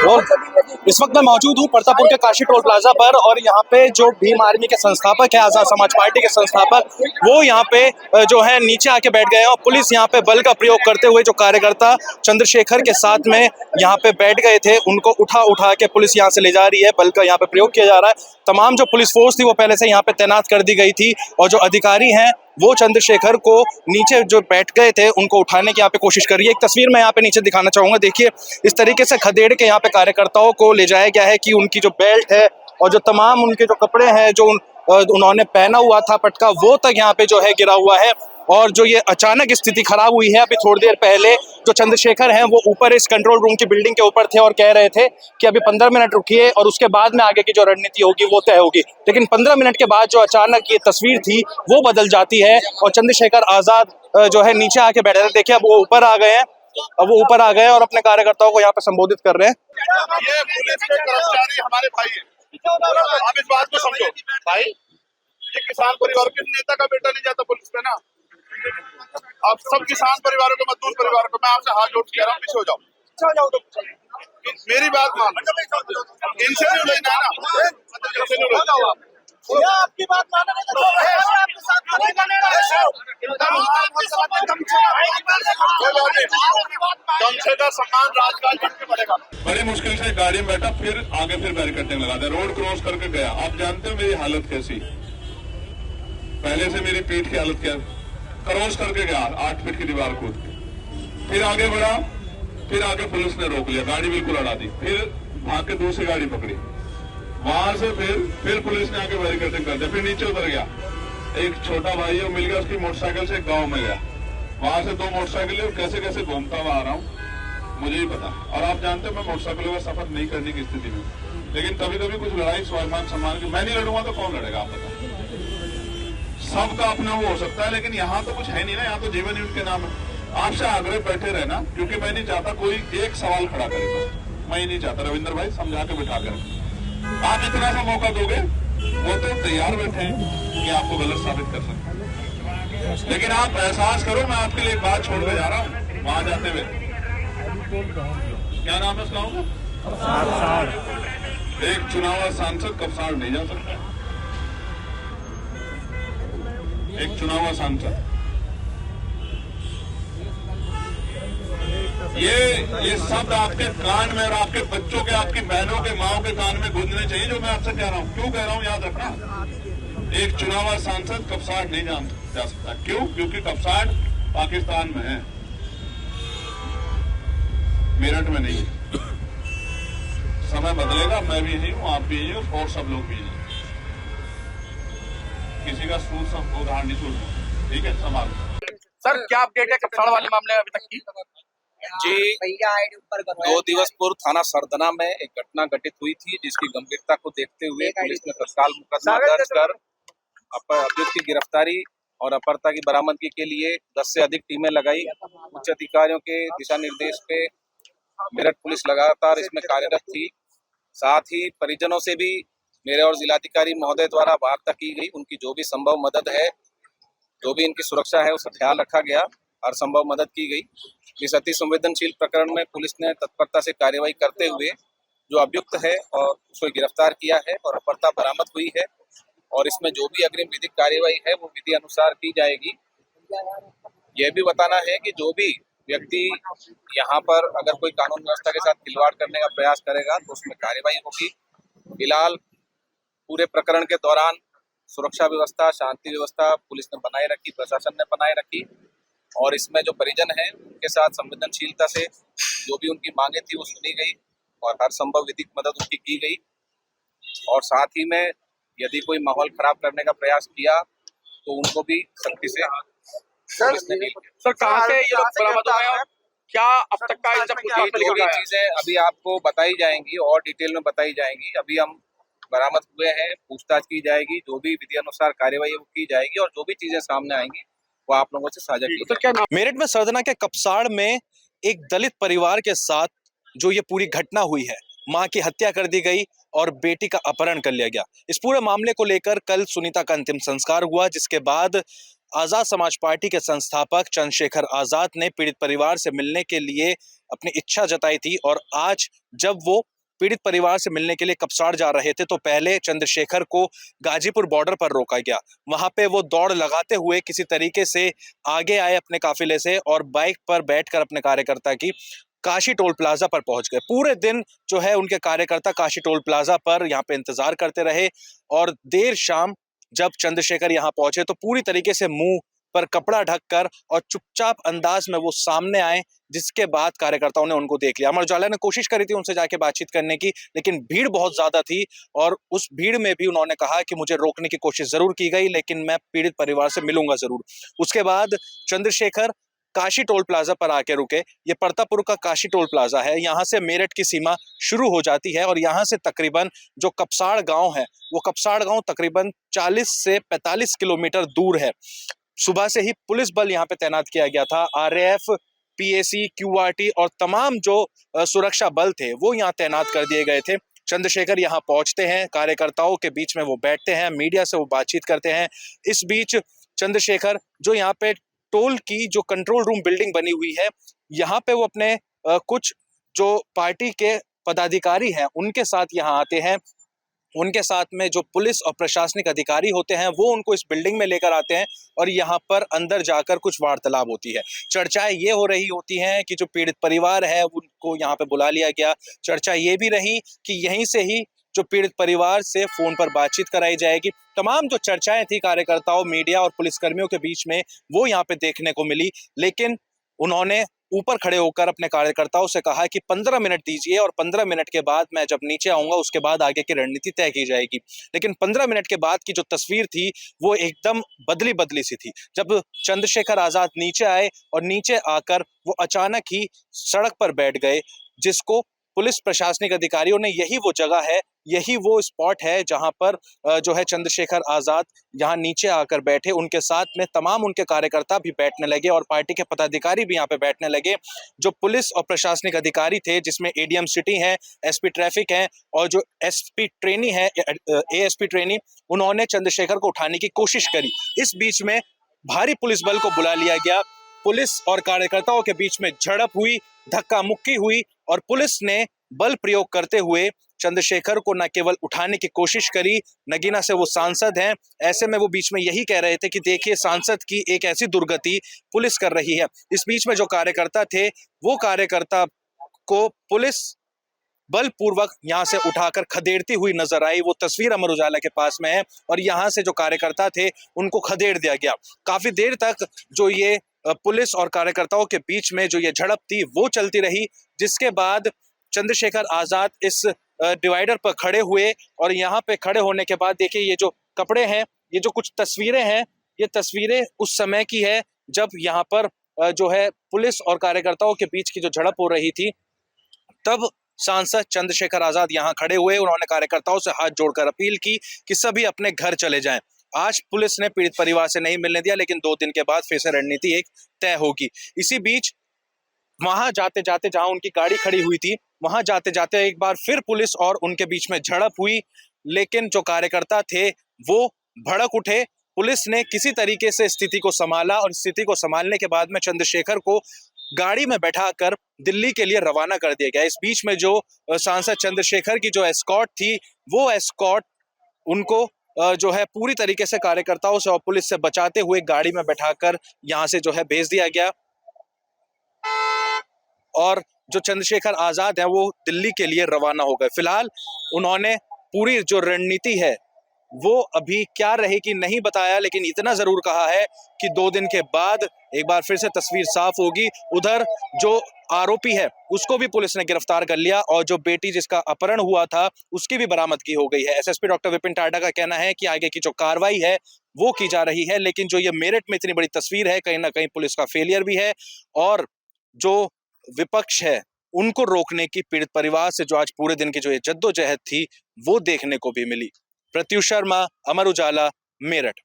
और इस वक्त मैं मौजूद हूँ परतापुर के काशी टोल प्लाजा पर और यहाँ पे जो भीम आर्मी के संस्थापक है, आजाद समाज पार्टी के संस्थापक, वो यहाँ पे जो है नीचे आके बैठ गए हैं और पुलिस यहाँ पे बल का प्रयोग करते हुए जो कार्यकर्ता चंद्रशेखर के साथ में यहाँ पे बैठ गए थे उनको उठा उठा के पुलिस यहाँ से ले जा रही है। बल का यहाँ पे प्रयोग किया जा रहा है। तमाम जो पुलिस फोर्स थी वो पहले से यहाँ पे तैनात कर दी गई थी और जो अधिकारी हैं वो चंद्रशेखर को नीचे जो बैठ गए थे उनको उठाने की यहाँ पे कोशिश कर रही है। एक तस्वीर मैं यहाँ पे नीचे दिखाना चाहूंगा। देखिए इस तरीके से खदेड़ के यहाँ पे कार्यकर्ताओं को ले जाया गया है कि उनकी जो बेल्ट है और जो तमाम उनके जो कपड़े हैं जो उन्होंने पहना हुआ था पटका, वो तक यहाँ पे जो है गिरा हुआ है। और जो ये अचानक स्थिति खराब हुई है, अभी थोड़ी देर पहले जो चंद्रशेखर हैं वो ऊपर इस कंट्रोल रूम की बिल्डिंग के ऊपर थे और कह रहे थे कि अभी 15 मिनट रुकिए और उसके बाद में आगे की जो रणनीति होगी वो तय होगी। लेकिन 15 मिनट के बाद जो अचानक ये तस्वीर थी वो बदल जाती है और चंद्रशेखर आजाद जो है नीचे आके बैठे थे। देखिए अब वो ऊपर आ गए हैं, अब वो ऊपर आ गए और अपने कार्यकर्ताओं को यहाँ पे संबोधित कर रहे हैं। ये पुलिस के कर्मचारी हमारे भाई हैं, आप इस बात को समझो भाई। ये किसान परिवार के नेता का बेटा नहीं जाता पुलिस में ना। आप सब किसान परिवारों को, मजदूर परिवारों को मैं आपसे हाथ जोड़ के कह रहा हूँ पीछे हो जाओ। मेरी बात मान, इनसे नहीं लेना है ना, इनसे नहीं लेना। आपकी बात मानने आपके साथ कम से कम सम्मान राजकाज करके पड़ेगा। बड़ी मुश्किल से गाड़ी में बैठा, फिर आगे फिर बैरिकेडिंग लगा दे, रोड क्रॉस करके गया। आप जानते हो मेरी हालत कैसी, पहले से मेरी पीठ की हालत क्या, क्रॉस करके गया 8 फीट की दीवार कूद के, फिर आगे बढ़ा, फिर आगे पुलिस ने रोक लिया, गाड़ी बिल्कुल अड़ा दी, फिर भाग के दूसरी गाड़ी पकड़ी, वहां से फिर पुलिस ने आके बैरिकेडिंग कर दिया, फिर नीचे उतर गया। एक छोटा भाई है मिल गया, उसकी मोटरसाइकिल से गांव में गया, वहां से 2 मोटरसाइकिल कैसे कैसे घूमता हुआ आ रहा हूँ मुझे ही पता। और आप जानते हो मैं मोटरसाइकिलों का सफर नहीं करने की स्थिति में, लेकिन कभी कभी कुछ लड़ाई स्वाभिमान सम्मान की, मैं नहीं लड़ूंगा तो कौन लड़ेगा आप बताओ। सबका अपना वो हो सकता है, लेकिन यहाँ तो कुछ है नहीं ना, यहाँ तो जीवन ही उनके नाम है। आपसे आग्रह बैठे रहना, क्योंकि मैं नहीं चाहता कोई एक सवाल खड़ा करे, मैं ही नहीं चाहता। रविंद्र भाई समझा के बिठा कर, आप इतना सा मौका दोगे वो तो तैयार बैठे हैं कि आपको गलत साबित कर सकते, लेकिन आप एहसास करो मैं आपके लिए एक बात छोड़ के जा रहा हूँ। वहां जाते हुए क्या नाम है उस गाँव का, एक चुनाव सांसद कपसाड़ नहीं जा सकता, एक चुनाव सांसद। ये शब्द आपके कान में और आपके बच्चों के, आपकी बहनों के, माओ के कान में गूंजने चाहिए जो मैं आपसे कह रहा हूं। क्यों कह रहा हूं याद रखना, एक चुनाव सांसद कपसाड़ नहीं जा सकता। क्यों? क्योंकि कपसाड़ पाकिस्तान में है, मेरठ में नहीं है। समय बदलेगा, मैं भी यही हूं, आप भी यही हो और सब लोग भी यही। किसी का सूद सब उदाहरण नहीं छोड़, ठीक है संभाल। सर क्या अपडेट है कपसाड़ वाले मामले में अभी तक की? जी, 2 दिवस पूर्व थाना सरदना में एक घटना घटित हुई थी जिसकी गंभीरता को देखते हुए पुलिस ने तत्काल मुकदमा दर्ज कर अभियुक्त की गिरफ्तारी और अपहर्ता की बरामदगी के लिए 10 से अधिक टीमें लगाई। उच्च अधिकारियों के दिशा निर्देश पे मेरठ पुलिस लगातार इसमें कार्यरत थी। साथ ही परिजनों से भी मेरे और जिलाधिकारी महोदय द्वारा वार्ता की गई। उनकी जो भी संभव मदद है, जो भी इनकी सुरक्षा है उसका ख्याल रखा गया, हर संभव मदद की गई। इस अति संवेदनशील प्रकरण में पुलिस ने तत्परता से कार्यवाही करते हुए जो अभियुक्त है और उसको गिरफ्तार किया है और अपहर्ता बरामद हुई है और इसमें जो भी अग्रिम विधिक कार्यवाही है वो विधि अनुसार की जाएगी। यह भी बताना है कि जो भी व्यक्ति यहाँ पर अगर कोई कानून व्यवस्था के साथ खिलवाड़ करने का प्रयास करेगा तो उसमें कार्यवाही होगी। फिलहाल पूरे प्रकरण के दौरान सुरक्षा व्यवस्था, शांति व्यवस्था पुलिस ने बनाए रखी, प्रशासन ने बनाए रखी और इसमें जो परिजन हैं उनके साथ संवेदनशीलता से जो भी उनकी मांगे थी वो सुनी गई और हर संभव विधिक मदद उनकी की गई। और साथ ही में यदि कोई माहौल खराब करने का प्रयास किया तो उनको भी सख्ती से पुलिस ने डील किया। सर कहाँ से ये लोग बरामद हुए हैं, क्या अब तक का जो भी चीजें अभी आपको बताई जाएंगी और डिटेल में बताई जाएंगी। अभी हम बरामद हुए हैं, पूछताछ की जाएगी, जो भी विधि अनुसार कार्यवाही वो की जाएगी और जो भी चीजें सामने आएंगी वो आप लोगों से साझा की जाएगी। मेरठ में सरदना के कपसाड़ में एक दलित परिवार के साथ जो ये पूरी घटना हुई है, मां की हत्या कर दी गई और बेटी का अपहरण कर लिया गया। इस पूरे मामले को लेकर कल सुनीता का अंतिम संस्कार हुआ, जिसके बाद आजाद समाज पार्टी के संस्थापक चंद्रशेखर आजाद ने पीड़ित परिवार से मिलने के लिए अपनी इच्छा जताई थी और आज जब वो पीड़ित परिवार से मिलने के लिए कपसाड़ जा रहे थे तो पहले चंद्रशेखर को गाजीपुर बॉर्डर पर रोका गया। वहां पे वो दौड़ लगाते हुए किसी तरीके से आगे आए अपने काफिले से और बाइक पर बैठकर अपने कार्यकर्ता की काशी टोल प्लाजा पर पहुंच गए। पूरे दिन जो है उनके कार्यकर्ता काशी टोल प्लाजा पर यहाँ पे इंतजार करते रहे और देर शाम जब चंद्रशेखर यहाँ पहुंचे तो पूरी तरीके से मुंह पर कपड़ा ढककर और चुपचाप अंदाज में वो सामने आए, जिसके बाद कार्यकर्ताओं ने उनको देख लिया। अमर उजाला ने कोशिश करी थी उनसे जाके बातचीत करने की, लेकिन भीड़ बहुत ज्यादा थी और उस भीड़ में भी उन्होंने कहा कि मुझे रोकने की कोशिश जरूर की गई, लेकिन मैं पीड़ित परिवार से मिलूंगा जरूर। उसके बाद चंद्रशेखर काशी टोल प्लाजा पर आके रुके। ये परतापुर का काशी टोल प्लाजा है, यहाँ से मेरठ की सीमा शुरू हो जाती है और यहाँ से तकरीबन जो कपसाड़ गांव है वो कपसाड़ गांव तकरीबन 40 से 45 किलोमीटर दूर है। सुबह से ही पुलिस बल यहाँ पे तैनात किया गया था। आरएएफ, पीएसी, क्यूआरटी और तमाम जो सुरक्षा बल थे वो यहाँ तैनात कर दिए गए थे। चंद्रशेखर यहाँ पहुंचते हैं, कार्यकर्ताओं के बीच में वो बैठते हैं, मीडिया से वो बातचीत करते हैं। इस बीच चंद्रशेखर जो यहाँ पे टोल की जो कंट्रोल रूम बिल्डिंग बनी हुई है यहाँ पे वो अपने कुछ जो पार्टी के पदाधिकारी हैं उनके साथ यहाँ आते हैं। उनके साथ में जो पुलिस और प्रशासनिक अधिकारी होते हैं वो उनको इस बिल्डिंग में लेकर आते हैं और यहाँ पर अंदर जाकर कुछ वार्तालाप होती है। चर्चाएं ये हो रही होती हैं कि जो पीड़ित परिवार है उनको यहाँ पे बुला लिया गया। चर्चा ये भी रही कि यहीं से ही जो पीड़ित परिवार से फोन पर बातचीत कराई जाएगी। तमाम जो चर्चाएं थी कार्यकर्ताओं, मीडिया और पुलिसकर्मियों के बीच में वो यहाँ पे देखने को मिली, लेकिन उन्होंने ऊपर खड़े होकर अपने कार्यकर्ताओं से कहा कि 15 मिनट दीजिए और 15 मिनट के बाद मैं जब नीचे आऊंगा उसके बाद आगे की रणनीति तय की जाएगी। लेकिन 15 मिनट के बाद की जो तस्वीर थी वो एकदम बदली सी थी। जब चंद्रशेखर आजाद नीचे आए और नीचे आकर वो अचानक ही सड़क पर बैठ गए, जिसको पुलिस प्रशासनिक अधिकारियों ने यही वो जगह है, यही वो स्पॉट है जहां पर जो है चंद्रशेखर आजाद यहाँ नीचे आकर बैठे। उनके साथ में तमाम उनके कार्यकर्ता भी बैठने लगे और पार्टी के पदाधिकारी भी यहाँ पे बैठने लगे। जो पुलिस और प्रशासनिक अधिकारी थे जिसमें एडीएम सिटी है, एसपी ट्रैफिक है और जो एसपी ट्रेनी है, एएसपी ट्रेनी, उन्होंने चंद्रशेखर को उठाने की कोशिश करी। इस बीच में भारी पुलिस बल को बुला लिया गया। पुलिस और कार्यकर्ताओं के बीच में झड़प हुई, धक्का मुक्की हुई और पुलिस ने बल प्रयोग करते हुए चंद्रशेखर को न केवल उठाने की कोशिश करी, नगीना से वो सांसद हैं, ऐसे में वो बीच में यही कह रहे थे कि देखिए सांसद की एक ऐसी दुर्गति पुलिस कर रही है। इस बीच में जो कार्यकर्ता थे वो कार्यकर्ता को पुलिस बलपूर्वक यहाँ से उठाकर खदेड़ती हुई नजर आई। वो तस्वीर अमर उजाला के पास में है और यहाँ से जो कार्यकर्ता थे उनको खदेड़ दिया गया। काफी देर तक जो ये पुलिस और कार्यकर्ताओं के बीच में जो ये झड़प थी वो चलती रही, जिसके बाद चंद्रशेखर आजाद इस डिवाइडर पर खड़े हुए और यहाँ पे खड़े होने के बाद देखिए ये जो कपड़े हैं, ये जो कुछ तस्वीरें हैं, ये तस्वीरें उस समय की है जब यहाँ पर जो है पुलिस और कार्यकर्ताओं के बीच की जो झड़प हो रही थी। तब सांसद चंद्रशेखर आजाद यहाँ खड़े हुए, उन्होंने कार्यकर्ताओं से हाथ जोड़कर अपील की कि सभी अपने घर चले जाएं। आज पुलिस ने पीड़ित परिवार से नहीं मिलने दिया, लेकिन 2 दिन के बाद फिर से रणनीति एक तय होगी। इसी बीच वहां जाते जाते जहां उनकी गाड़ी खड़ी हुई थी, वहां जाते जाते एक बार फिर पुलिस और उनके बीच में झड़प हुई, लेकिन जो कार्यकर्ता थे वो भड़क उठे। पुलिस ने किसी तरीके से स्थिति को संभाला और स्थिति को संभालने के बाद में चंद्रशेखर को गाड़ी में बैठाकर दिल्ली के लिए रवाना कर दिया गया। इस बीच में जो सांसद चंद्रशेखर की जो एस्कॉर्ट थी वो एस्कॉर्ट उनको जो है पूरी तरीके से कार्यकर्ताओं से और पुलिस से बचाते हुए गाड़ी में बैठाकर यहाँ से जो है भेज दिया गया और जो चंद्रशेखर आजाद है वो दिल्ली के लिए रवाना हो गए। फिलहाल उन्होंने पूरी जो रणनीति है वो अभी क्या रहेगी नहीं बताया, लेकिन इतना जरूर कहा है कि 2 दिन के बाद एक बार फिर से तस्वीर साफ होगी। उधर जो आरोपी है उसको भी पुलिस ने गिरफ्तार कर लिया और जो बेटी जिसका अपहरण हुआ था उसकी भी बरामदगी हो गई है। एसएसपी डॉक्टर विपिन टाडा का कहना है कि आगे की जो कार्रवाई है वो की जा रही है, लेकिन जो ये मेरठ में इतनी बड़ी तस्वीर है कहीं ना कहीं पुलिस का फेलियर भी है और जो विपक्ष है उनको रोकने की पीड़ित परिवार से जो आज पूरे दिन की जो ये जद्दोजहद थी वो देखने को भी मिली। प्रत्युष शर्मा, अमर उजाला, मेरठ।